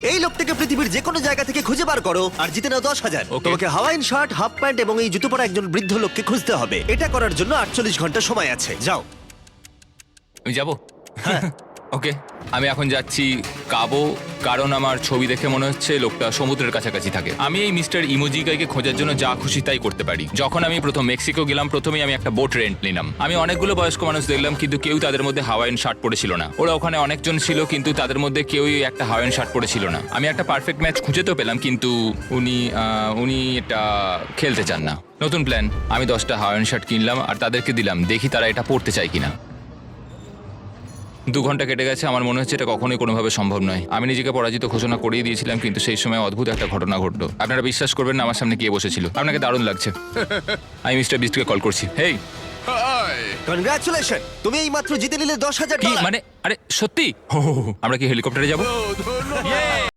এই লোকটাকে পৃথিবীর যে কোনো জায়গা থেকে খুঁজে বার করো আর জিতে নাও 10,000। Okay. তোমাকে হাওয়াইন শার্ট, হাফ প্যান্ট এবং এই জুতো পরা একজন বৃদ্ধ লোককে খুঁজতে হবে। এটা করার জন্য 48 ঘন্টা সময় আছে। যাও। আমি যাব ওকে আমি এখন যাচ্ছি কাবো, কারণ আমার ছবি দেখে মনে হচ্ছে লোকটা সমুদ্রের কাছাকাছি থাকে। আমি এই মিস্টার ইমোজিকাইকে খোঁজার জন্য যা খুশি তাই করতে পারি। যখন আমি প্রথম মেক্সিকো গেলাম, প্রথমেই আমি একটা বোট রেন্ট নিলাম। আমি অনেকগুলো বয়স্ক মানুষ দেখলাম, কিন্তু কেউ তাদের মধ্যে হাওয়াইন শার্ট পরেছিল না। ওরা ওখানে অনেকজন ছিল, কিন্তু তাদের মধ্যে কেউই একটা হাওয়াইন শার্ট পরেছিল না। আমি একটা পারফেক্ট ম্যাচ খুঁজে তো পেলাম, কিন্তু উনি এটা খেলতে চান না। নতুন প্ল্যান, আমি 10টা হাওয়াইন শার্ট কিনলাম আর তাদেরকে দিলাম, দেখি তারা এটা পরতে চায় কিনা। 2 ঘন্টা কেটে গেছে, আমার মনে হচ্ছে এটা কখনোই কোনোভাবে সম্ভব নয়। আমি নিজেকে পরাজিত ঘোষণা করেই দিয়েছিলাম, কিন্তু সেই সময় অদ্ভুত একটা ঘটনা ঘটলো। আপনারা বিশ্বাস করবেন না, আমার সামনে কে বসেছিল। আপনাকে দারুণ লাগছে। আমি মিস্টার বিস্টকে কল করছি। হেই, কনগ্রাচুলেশন, তুমি এই মাত্র জিতে নিলে 10,000 কি ডলার। মানে? আরে সত্যি? আমরা কি হেলিকপ্টারে যাবো?